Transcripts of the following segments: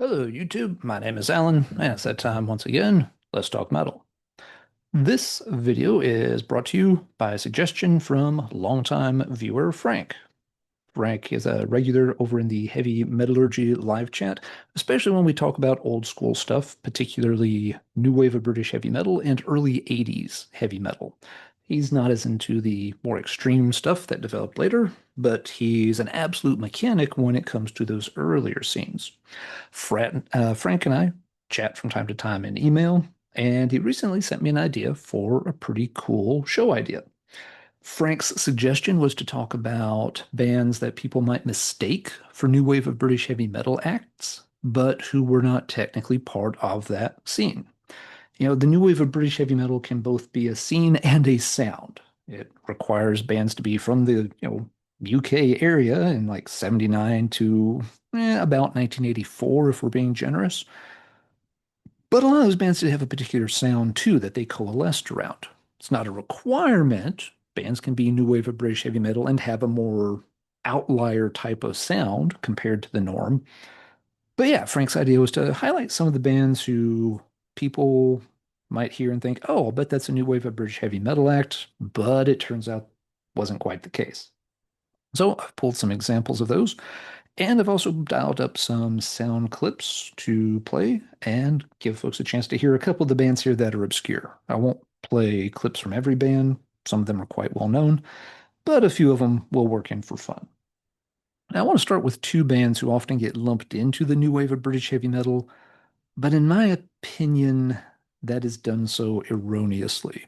Hello, YouTube. My name is Alan, and it's that time once again. Let's talk metal. This video is brought to you by a suggestion from longtime viewer Frank. Frank is a regular over in the Heavy Metallurgy live chat, especially when we talk about old school stuff, particularly new wave of British heavy metal and early 80s heavy metal. He's not as into the more extreme stuff that developed later, but he's an absolute mechanic when it comes to those earlier scenes. Frank and I chat from time to time in email, and he recently sent me an idea for a pretty cool show idea. Frank's suggestion was to talk about bands that people might mistake for new wave of British heavy metal acts, but who were not technically part of that scene. The new wave of British heavy metal can both be a scene and a sound. It requires bands to be from the UK area in like 79 to about 1984, if we're being generous. But a lot of those bands did have a particular sound too that they coalesced around. It's not a requirement. Bands can be new wave of British heavy metal and have a more outlier type of sound compared to the norm. But yeah, Frank's idea was to highlight some of the bands who people might hear and think, oh, I'll bet that's a new wave of British heavy metal act, but it turns out wasn't quite the case. So I've pulled some examples of those, and I've also dialed up some sound clips to play and give folks a chance to hear a couple of the bands here that are obscure. I won't play clips from every band. Some of them are quite well known, but a few of them will work in for fun. Now, I want to start with two bands who often get lumped into the new wave of British heavy metal, but in my opinion, that is done so erroneously.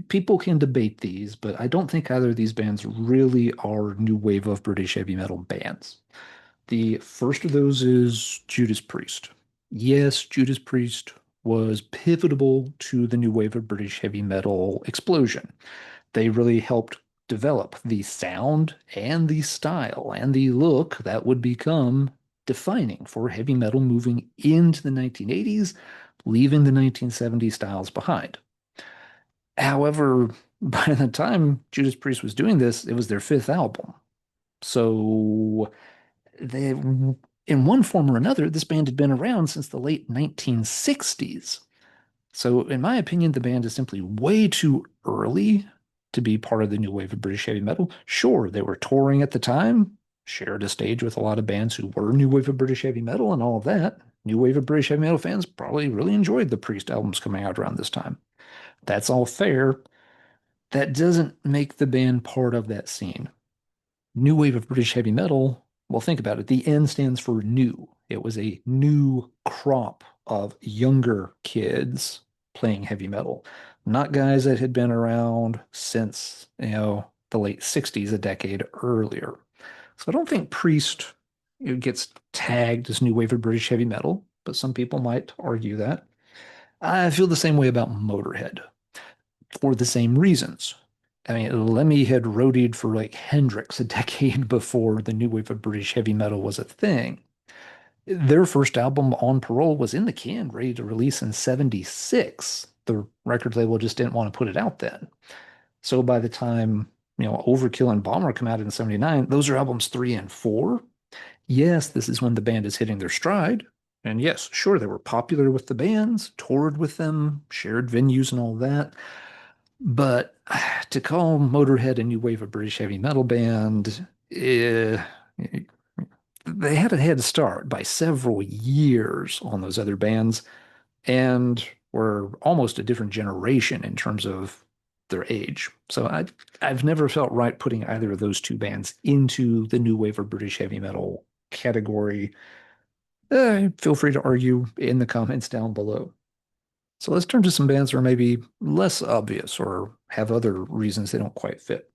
People can debate these, but I don't think either of these bands really are new wave of British heavy metal bands. The first of those is Judas Priest. Yes, Judas Priest was pivotal to the new wave of British heavy metal explosion. They really helped develop the sound and the style and the look that would become defining for heavy metal moving into the 1980s, leaving the 1970s styles behind. However, by the time Judas Priest was doing this, it was their fifth album. So they, in one form or another, this band had been around since the late 1960s. So, in my opinion, the band is simply way too early to be part of the new wave of British heavy metal. Sure, they were touring at the time, shared a stage with a lot of bands who were new wave of British heavy metal and all of that. New wave of British heavy metal fans probably really enjoyed the Priest albums coming out around this time. That's all fair. That doesn't make the band part of that scene. New wave of British heavy metal, well, think about it. The N stands for new. It was a new crop of younger kids playing heavy metal, not guys that had been around since, the late 60s, a decade earlier. So I don't think Priest gets tagged as new wave of British heavy metal, but some people might argue that. I feel the same way about Motorhead for the same reasons. I mean, Lemmy had roadied for like Hendrix a decade before the new wave of British heavy metal was a thing. Their first album, On Parole, was in the can, ready to release in 76. The record label just didn't want to put it out then. So by the time, Overkill and Bomber come out in 79, those are albums three and four. Yes, this is when the band is hitting their stride. And yes, sure, they were popular with the bands, toured with them, shared venues and all that. But to call Motorhead a new wave of British heavy metal band, they had a head start by several years on those other bands and were almost a different generation in terms of their age. So I've never felt right putting either of those two bands into the new wave of British heavy metal category. Feel free to argue in the comments down below. So let's turn to some bands that are maybe less obvious or have other reasons they don't quite fit.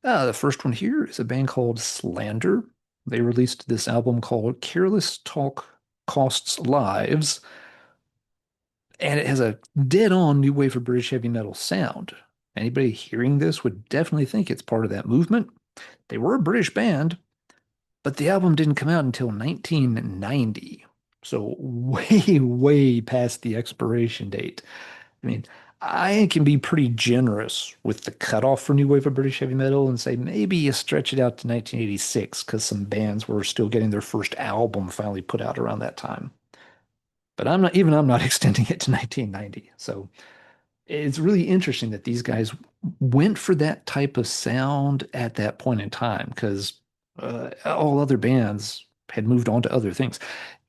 The first one here is a band called Slander. They released this album called Careless Talk Costs Lives, and it has a dead-on new wave of British heavy metal sound. Anybody hearing this would definitely think it's part of that movement. They were a British band, but the album didn't come out until 1990. So way, way past the expiration date. I mean, I can be pretty generous with the cutoff for new wave of British heavy metal and say maybe you stretch it out to 1986 because some bands were still getting their first album finally put out around that time. But I'm not extending it to 1990. So it's really interesting that these guys went for that type of sound at that point in time because all other bands had moved on to other things.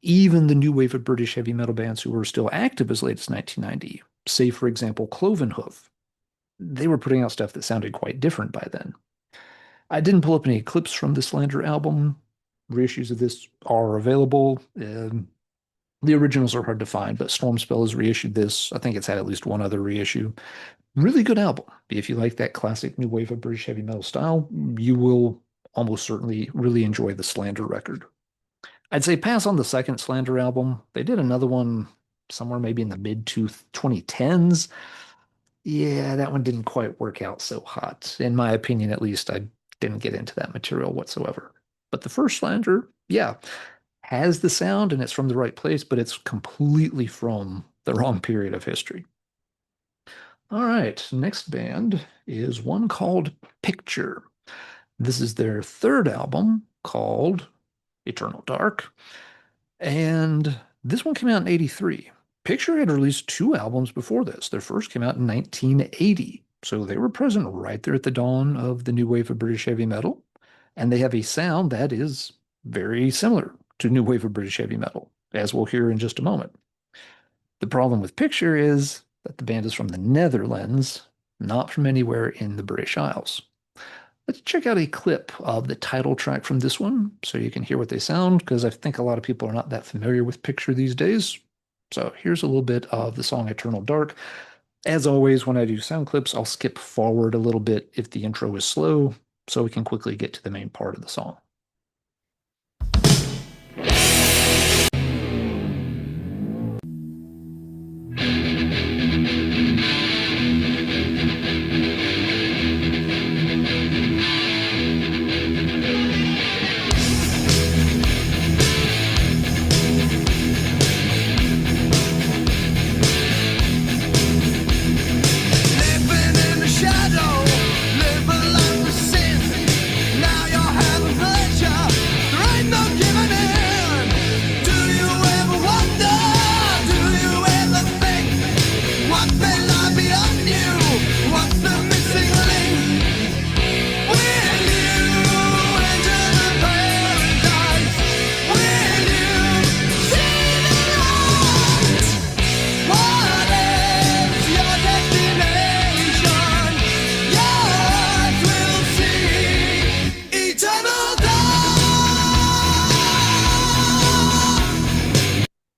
Even the new wave of British heavy metal bands who were still active as late as 1990, say, for example, Clovenhoof, they were putting out stuff that sounded quite different by then. I didn't pull up any clips from the Slander album. Reissues of this are available. The originals are hard to find, but Stormspell has reissued this. I think it's had at least one other reissue. Really good album. If you like that classic new wave of British heavy metal style, you will almost certainly really enjoy the Slander record. I'd say pass on the second Slander album. They did another one somewhere maybe in the mid to 2010s. Yeah, that one didn't quite work out so hot. In my opinion, at least, I didn't get into that material whatsoever. But the first Slander, yeah, has the sound and it's from the right place, but it's completely from the wrong period of history. All right, next band is one called Picture. This is their third album called Eternal Dark. And this one came out in 83. Picture had released two albums before this. Their first came out in 1980. So they were present right there at the dawn of the new wave of British heavy metal. And they have a sound that is very similar to new wave of British heavy metal, as we'll hear in just a moment. The problem with Picture is that the band is from the Netherlands, not from anywhere in the British Isles. Let's check out a clip of the title track from this one so you can hear what they sound, because I think a lot of people are not that familiar with Picture these days. So here's a little bit of the song Eternal Dark. As always, when I do sound clips, I'll skip forward a little bit if the intro is slow, so we can quickly get to the main part of the song.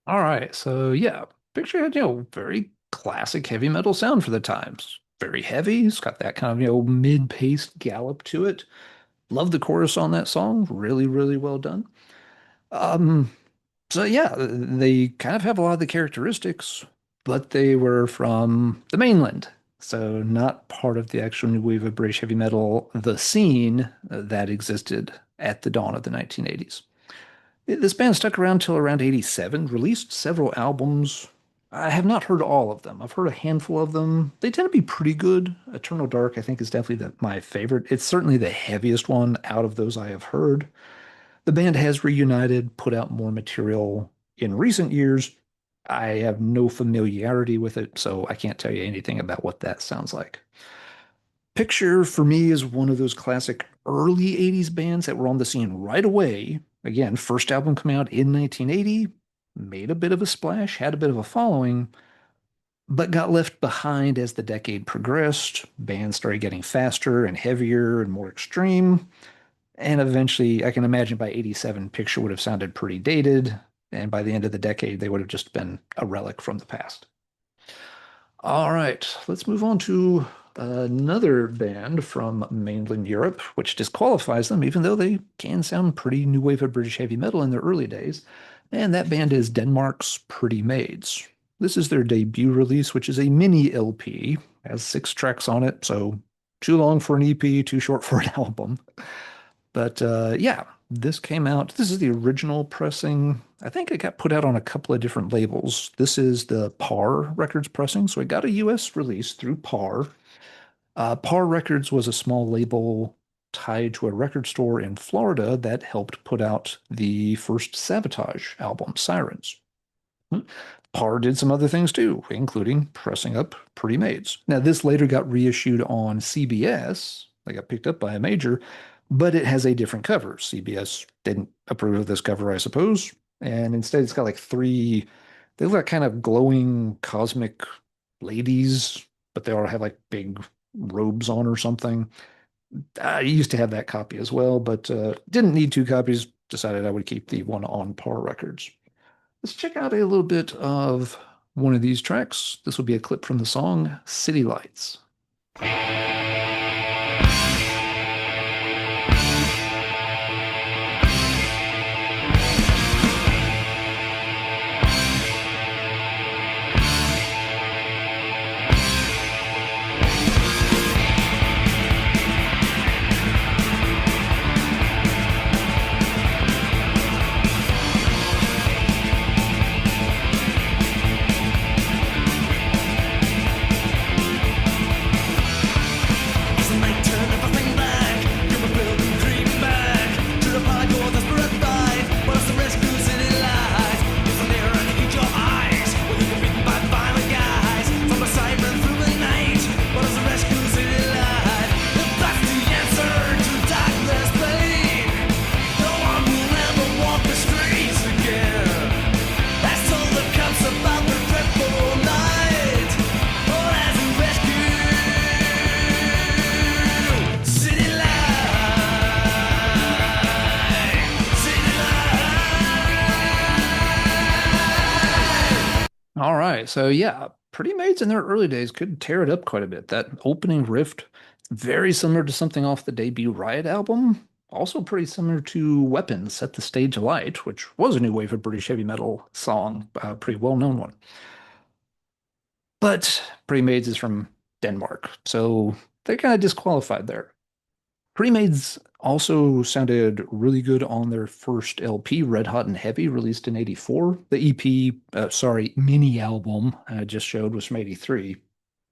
All right, so yeah, Picture had, very classic heavy metal sound for the times. Very heavy. It's got that kind of, mid-paced gallop to it. Love the chorus on that song. Really, really well done. Um, so yeah, they kind of have a lot of the characteristics, but they were from the mainland. So not part of the actual new wave of British heavy metal, the scene that existed at the dawn of the 1980s. This band stuck around till around 87, released several albums. I have not heard all of them. I've heard a handful of them. They tend to be pretty good. Eternal Dark, I think, is definitely my favorite. It's certainly the heaviest one out of those I have heard. The band has reunited, put out more material in recent years. I have no familiarity with it, so I can't tell you anything about what that sounds like. Picture for me is one of those classic early 80s bands that were on the scene right away. Again, first album coming out in 1980, made a bit of a splash, had a bit of a following, but got left behind as the decade progressed. Bands started getting faster and heavier and more extreme. And eventually, I can imagine by 87, Picture would have sounded pretty dated. And by the end of the decade, they would have just been a relic from the past. All right, let's move on to another band from mainland Europe, which disqualifies them, even though they can sound pretty new wave of British heavy metal in their early days. And that band is Denmark's Pretty Maids. This is their debut release, which is a mini LP, has 6 tracks on it, so too long for an EP, too short for an album. But yeah, This came out, this is the original pressing. I think it got put out on a couple of different labels. This is the Par Records pressing, so it got a US release through Par. Par Records was a small label tied to a record store in Florida that helped put out the first Sabotage album, Sirens. Parr did some other things too, including pressing up Pretty Maids. Now, this later got reissued on CBS. They got picked up by a major, but it has a different cover. CBS didn't approve of this cover, I suppose. And instead, it's got like three, they look like kind of glowing cosmic ladies, but they all have like big robes on or something. I used to have that copy as well, but didn't need two copies. Decided I would keep the one on Par Records. Let's check out a little bit of one of these tracks. This will be a clip from the song City Lights. All right. So yeah, Pretty Maids in their early days could tear it up quite a bit. That opening riff, very similar to something off the debut Riot album. Also pretty similar to Weapons, Set the Stage Alight, which was a new wave of British heavy metal song, a pretty well-known one. But Pretty Maids is from Denmark, so they're kind of disqualified there. Pretty Maids also sounded really good on their first LP, Red Hot and Heavy, released in '84. The EP, mini album I just showed was from '83.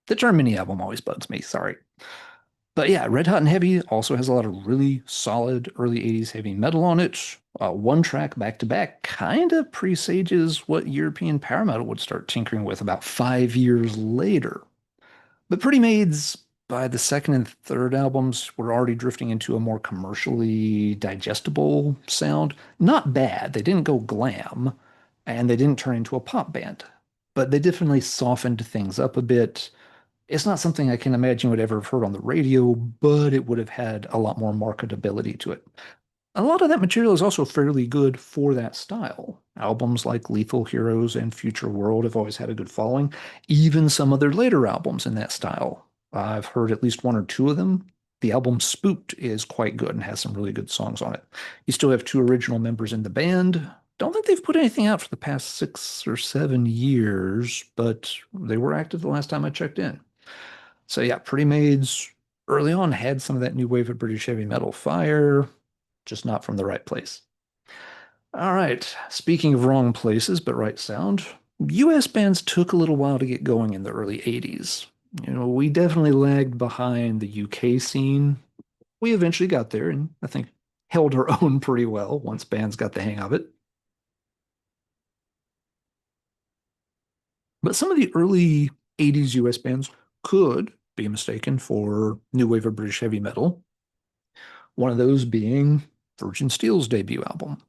The term mini album always bugs me, sorry. But yeah, Red Hot and Heavy also has a lot of really solid early '80s heavy metal on it. One track back to back kind of presages what European power metal would start tinkering with about 5 years later. But Pretty Maids, by the second and third albums, were already drifting into a more commercially digestible sound. Not bad. They didn't go glam, and they didn't turn into a pop band, but they definitely softened things up a bit. It's not something I can imagine would ever have heard on the radio, but it would have had a lot more marketability to it. A lot of that material is also fairly good for that style. Albums like Lethal Heroes and Future World have always had a good following. Even some of their later albums in that style. I've heard at least one or two of them. The album Spooked is quite good and has some really good songs on it. You still have two original members in the band. Don't think they've put anything out for the past 6 or 7 years, but they were active the last time I checked in. So yeah, Pretty Maids early on had some of that new wave of British heavy metal fire, just not from the right place. All right, speaking of wrong places but right sound, US bands took a little while to get going in the early '80s. We definitely lagged behind the UK scene. We eventually got there and I think held our own pretty well once bands got the hang of it. But some of the early '80s US bands could be mistaken for new wave of British heavy metal. One of those being Virgin Steel's debut album.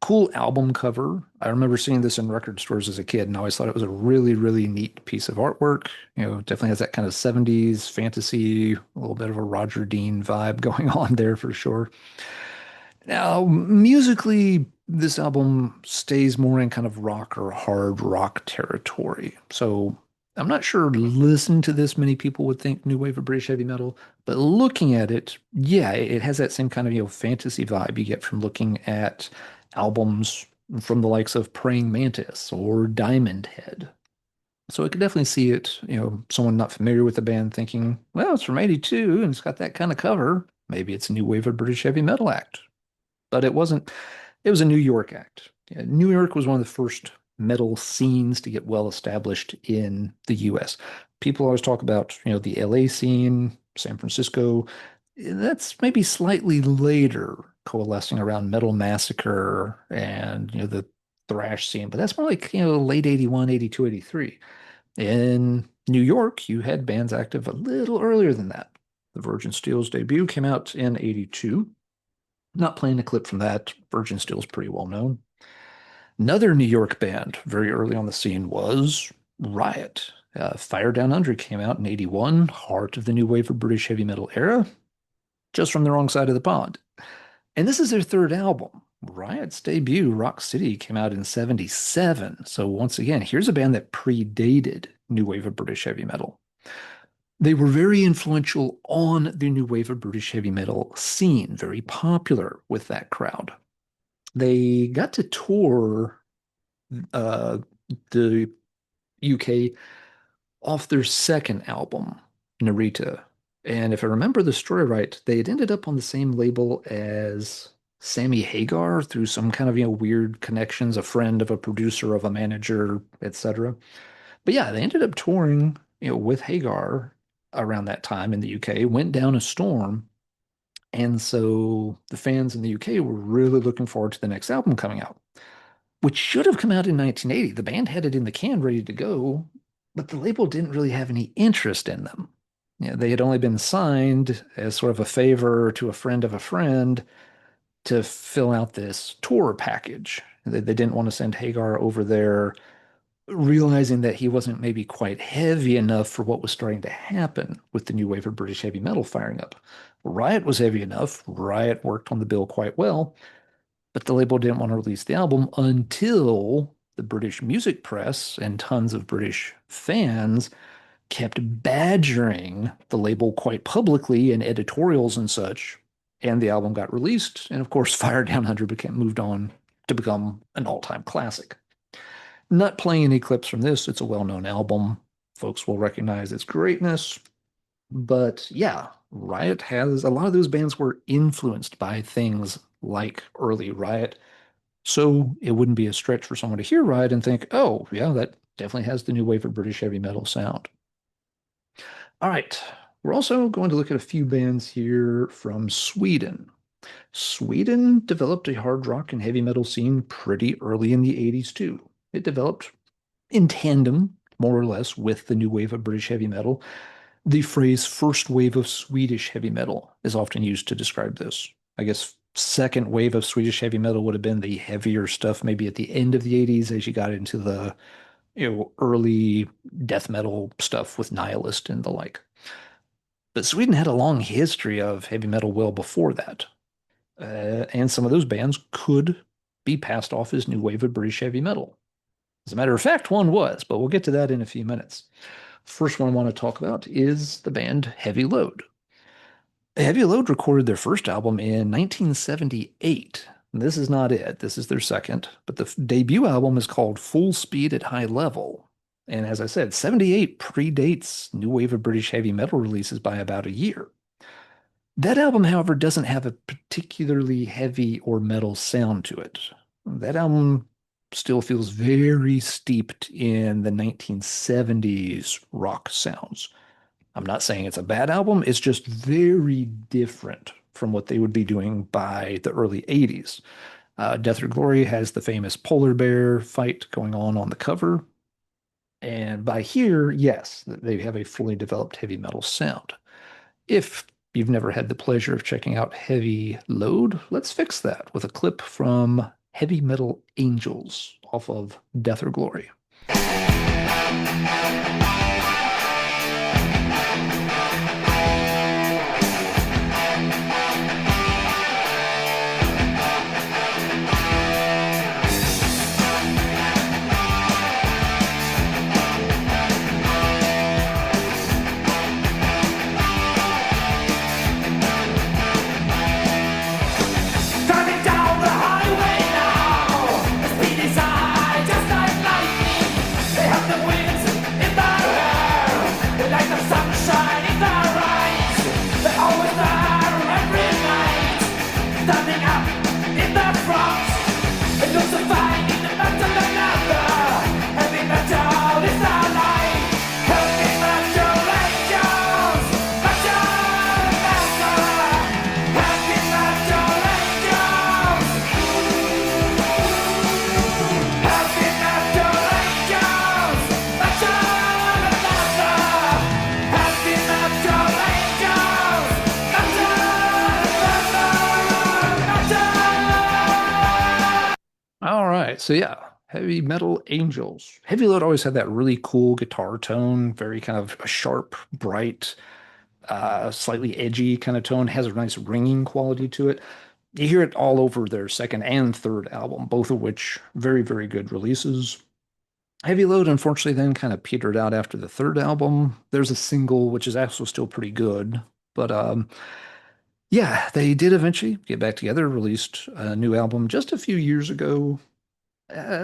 Cool album cover. I remember seeing this in record stores as a kid and I always thought it was a really, really neat piece of artwork. Definitely has that kind of '70s fantasy, a little bit of a Roger Dean vibe going on there for sure. Now, musically, this album stays more in kind of rock or hard rock territory. So I'm not sure listening to this, many people would think new wave of British heavy metal, but looking at it, yeah, it has that same kind of, fantasy vibe you get from looking at albums from the likes of Praying Mantis or Diamond Head. So I could definitely see it, someone not familiar with the band thinking, well, it's from '82 and it's got that kind of cover. Maybe it's a new wave of British heavy metal act. but it wasn't. It was a New York act. Yeah, New York was one of the first metal scenes to get well established in the U.S. People always talk about, the LA scene, San Francisco. That's maybe slightly later coalescing around Metal Massacre and, the thrash scene, but that's more like, late 81, 82, 83. In New York, you had bands active a little earlier than that. The Virgin Steel's debut came out in 82. Not playing a clip from that. Virgin Steel's pretty well known. Another New York band very early on the scene was Riot. Fire Down Under came out in 81, heart of the new wave of British heavy metal era, just from the wrong side of the pond. And this is their third album. Riot's debut, Rock City, came out in 77. So once again, here's a band that predated new wave of British heavy metal. They were very influential on the new wave of British heavy metal scene, very popular with that crowd. They got to tour the UK off their second album, Narita. And if I remember the story right, they had ended up on the same label as Sammy Hagar through some kind of, weird connections, a friend of a producer, of a manager, etc. But yeah, they ended up touring, with Hagar around that time in the UK, went down a storm. And so the fans in the UK were really looking forward to the next album coming out, which should have come out in 1980. The band had it in the can ready to go, but the label didn't really have any interest in them. They had only been signed as sort of a favor to a friend of a friend to fill out this tour package. They didn't want to send Hagar over there, realizing that he wasn't maybe quite heavy enough for what was starting to happen with the new wave of British heavy metal firing up. Riot was heavy enough. Riot worked on the bill quite well, but the label didn't want to release the album until the British music press and tons of British fans kept badgering the label quite publicly in editorials and such, and the album got released. And of course, Fire Down Under moved on to become an all-time classic. Not playing any clips from this. It's a well-known album. Folks will recognize its greatness. But yeah, Riot has a lot of those bands were influenced by things like early Riot. So it wouldn't be a stretch for someone to hear Riot and think, oh, yeah, that definitely has the new wave of British heavy metal sound. All right, we're also going to look at a few bands here from Sweden. Sweden developed a hard rock and heavy metal scene pretty early in the 80s too. It developed in tandem, more or less, with the new wave of British heavy metal. The phrase first wave of Swedish heavy metal is often used to describe this. I guess second wave of Swedish heavy metal would have been the heavier stuff, maybe at the end of the 80s as you got into the early death metal stuff with Nihilist and the like. But Sweden had a long history of heavy metal well before that. And some of those bands could be passed off as new wave of British heavy metal. As a matter of fact, one was, but we'll get to that in a few minutes. First one I want to talk about is the band Heavy Load. Heavy Load recorded their first album in 1978. This is not it. This is their second, but the debut album is called Full Speed at High Level. And as I said, 78 predates new wave of British heavy metal releases by about a year. That album, however, doesn't have a particularly heavy or metal sound to it. That album still feels very steeped in the 1970s rock sounds. I'm not saying it's a bad album, it's just very different from what they would be doing by the early 80s. Death or Glory has the famous polar bear fight going on the cover. And by here, yes, they have a fully developed heavy metal sound. If you've never had the pleasure of checking out Heavy Load, let's fix that with a clip from Heavy Metal Angels off of Death or Glory. Just like lightning, they have the winds in their right, so yeah, Heavy Metal Angels. Heavy Load always had that really cool guitar tone, very kind of a sharp, bright, slightly edgy kind of tone, has a nice ringing quality to it. You hear it all over their second and third album, both of which very, very good releases. Heavy Load, unfortunately, then kind of petered out after the third album. There's a single, which is also still pretty good. But yeah, they did eventually get back together, released a new album just a few years ago.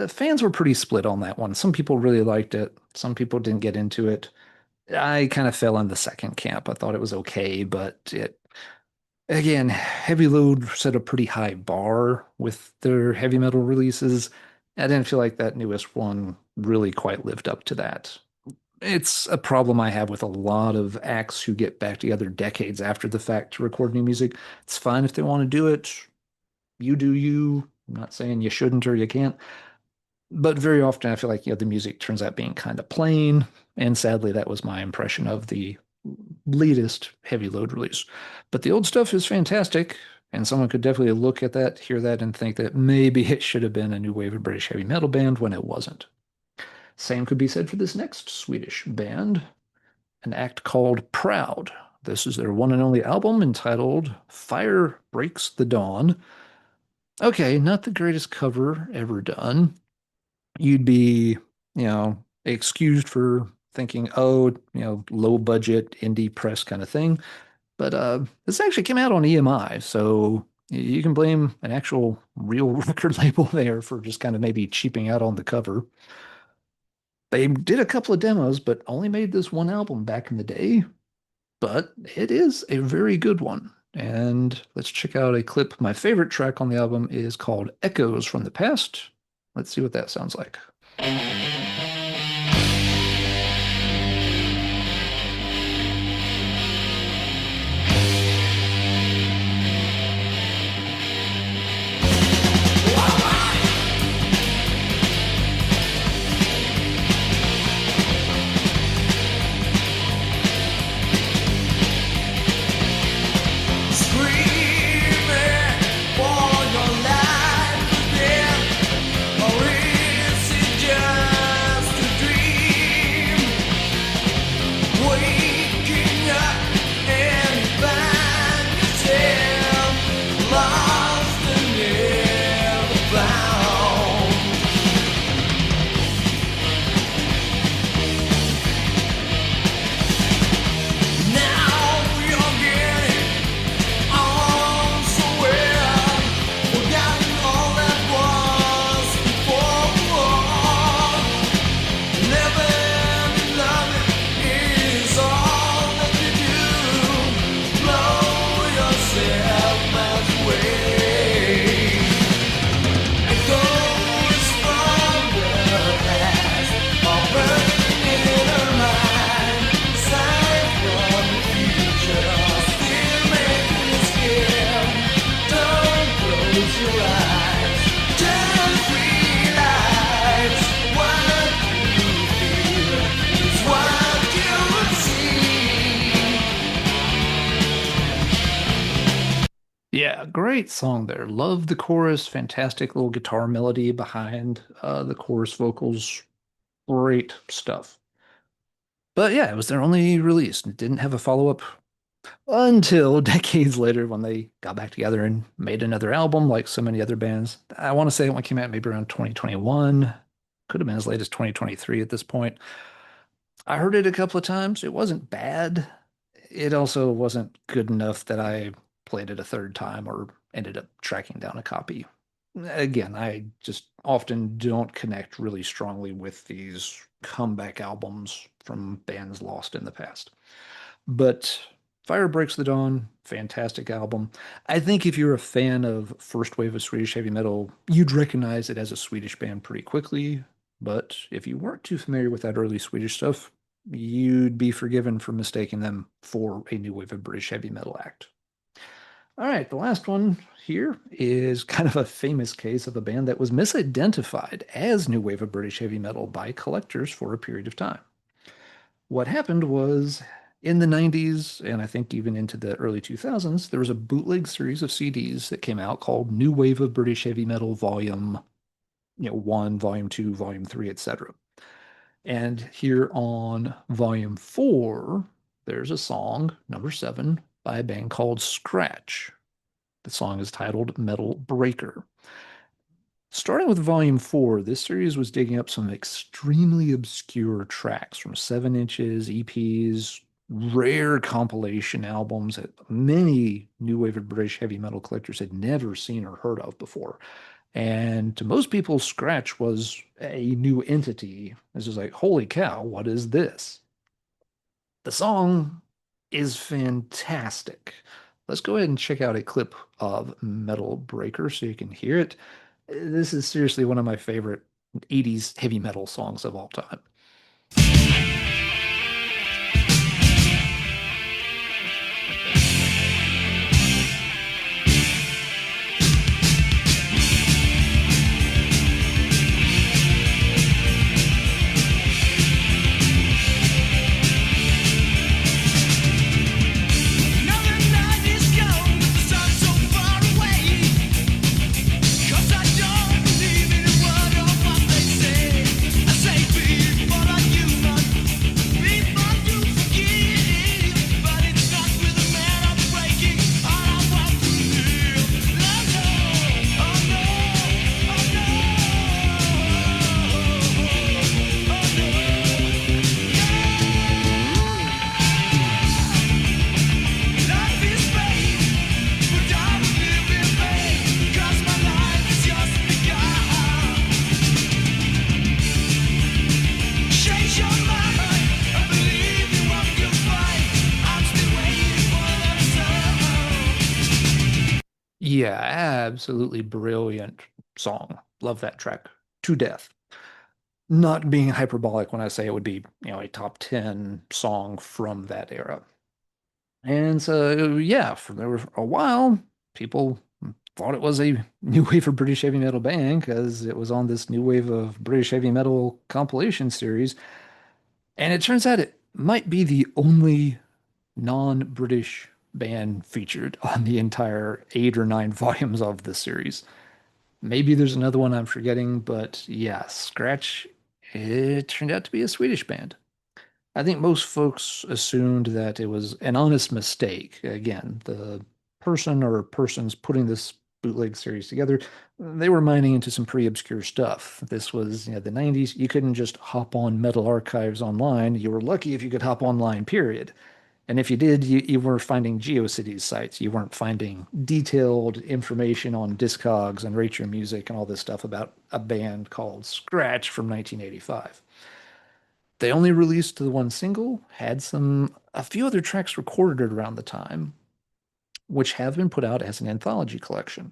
Fans were pretty split on that one. Some people really liked it, some people didn't get into it. I kind of fell in the second camp. I thought it was okay, but again, Heavy Load set a pretty high bar with their heavy metal releases. I didn't feel like that newest one really quite lived up to that. It's a problem I have with a lot of acts who get back together decades after the fact to record new music. It's fine if they want to do it. You do you. I'm not saying you shouldn't or you can't. But very often I feel like, the music turns out being kind of plain. And sadly, that was my impression of the latest Heavy Load release. But the old stuff is fantastic. And someone could definitely look at that, hear that, and think that maybe it should have been a new wave of British heavy metal band when it wasn't. Same could be said for this next Swedish band, an act called Proud. This is their one and only album entitled Fire Breaks the Dawn. Okay, not the greatest cover ever done. You'd be, excused for thinking, oh, low budget indie press kind of thing. But this actually came out on EMI, so you can blame an actual real record label there for just kind of maybe cheaping out on the cover. They did a couple of demos, but only made this one album back in the day. But it is a very good one. And let's check out a clip. My favorite track on the album is called Echoes from the Past. Let's see what that sounds like. Yeah, great song there. Love the chorus. Fantastic little guitar melody behind the chorus vocals. Great stuff. But yeah, it was their only release. It didn't have a follow-up until decades later when they got back together and made another album like so many other bands. I want to say one came out maybe around 2021. Could have been as late as 2023 at this point. I heard it a couple of times. It wasn't bad. It also wasn't good enough that I played it a third time or ended up tracking down a copy. Again, I just often don't connect really strongly with these comeback albums from bands lost in the past. But Fire Breaks the Dawn, fantastic album. I think if you're a fan of first wave of Swedish heavy metal, you'd recognize it as a Swedish band pretty quickly. But if you weren't too familiar with that early Swedish stuff, you'd be forgiven for mistaking them for a new wave of British heavy metal act. All right, the last one here is kind of a famous case of a band that was misidentified as new wave of British heavy metal by collectors for a period of time. What happened was in the 90s, and I think even into the early 2000s, there was a bootleg series of CDs that came out called New Wave of British Heavy Metal Volume 1, volume 2, volume 3, etc. And here on volume 4, there's a song, number 7, by a band called Scratch. The song is titled Metal Breaker. Starting with volume 4, this series was digging up some extremely obscure tracks from 7 inches, EPs, rare compilation albums that many new wave of British heavy metal collectors had never seen or heard of before. And to most people, Scratch was a new entity. This is like, holy cow, what is this? The song is fantastic. Let's go ahead and check out a clip of Metal Breaker so you can hear it. This is seriously one of my favorite 80s heavy metal songs of all time. Yeah, absolutely brilliant song. Love that track to death. Not being hyperbolic when I say it would be, a top 10 song from that era. And so, yeah, for there were a while, people thought it was a new wave of British heavy metal band because it was on this new wave of British heavy metal compilation series. And it turns out it might be the only non-British band featured on the entire 8 or 9 volumes of the series. Maybe there's another one I'm forgetting, but yeah, Scratch, it turned out to be a Swedish band. I think most folks assumed that it was an honest mistake. Again, the person or persons putting this bootleg series together, they were mining into some pretty obscure stuff. This was, the 90s. You couldn't just hop on Metal Archives online. You were lucky if you could hop online, period. And if you did, you were finding GeoCities sites. You weren't finding detailed information on Discogs and Rate Your Music and all this stuff about a band called Scratch from 1985. They only released the one single, had a few other tracks recorded around the time, which have been put out as an anthology collection.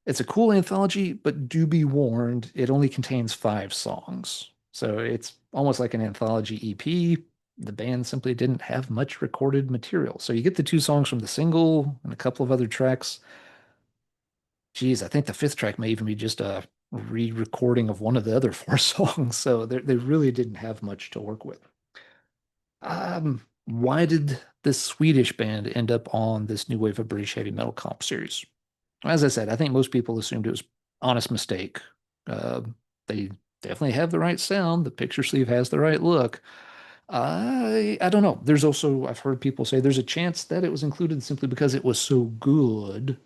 It's a cool anthology, but do be warned, it only contains 5 songs. So it's almost like an anthology EP. The band simply didn't have much recorded material. So you get the 2 songs from the single and a couple of other tracks. Geez, I think the 5th track may even be just a re-recording of one of the other 4 songs. So they really didn't have much to work with. Why did this Swedish band end up on this new wave of British heavy metal comp series? As I said, I think most people assumed it was honest mistake. Uh, they definitely have the right sound. The picture sleeve has the right look. I don't know. There's also, I've heard people say there's a chance that it was included simply because it was so good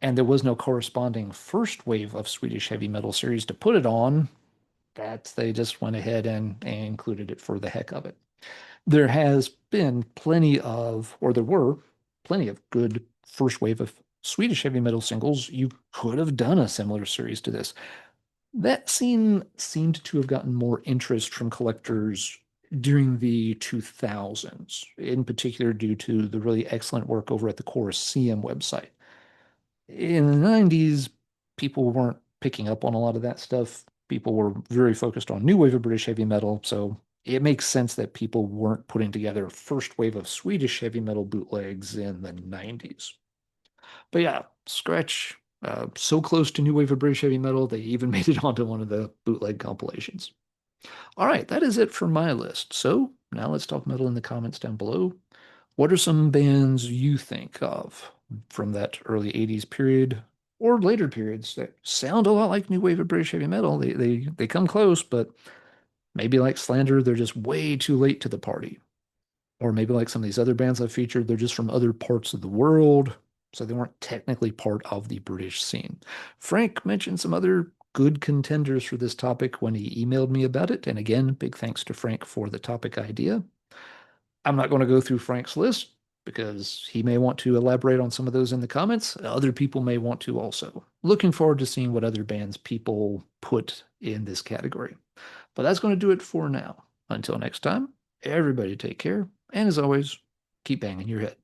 and there was no corresponding first wave of Swedish heavy metal series to put it on, that they just went ahead and included it for the heck of it. There has been plenty of, or there were plenty of good first wave of Swedish heavy metal singles. You could have done a similar series to this. That scene seemed to have gotten more interest from collectors during the 2000s, in particular due to the really excellent work over at the Colosseum website. In the 90s, people weren't picking up on a lot of that stuff. People were very focused on new wave of British heavy metal, so it makes sense that people weren't putting together a first wave of Swedish heavy metal bootlegs in the 90s. But yeah, Scratch, so close to new wave of British heavy metal, they even made it onto one of the bootleg compilations. All right, that is it for my list. So now let's talk metal in the comments down below. What are some bands you think of from that early 80s period? or later periods that sound a lot like new wave of British heavy metal. They come close, but maybe like Slander, they're just way too late to the party. Or maybe like some of these other bands I've featured, they're just from other parts of the world, so they weren't technically part of the British scene. Frank mentioned some other good contenders for this topic when he emailed me about it. And again, big thanks to Frank for the topic idea. I'm not going to go through Frank's list because he may want to elaborate on some of those in the comments. Other people may want to also. Looking forward to seeing what other bands people put in this category. But that's going to do it for now. Until next time, everybody take care. And as always, keep banging your head.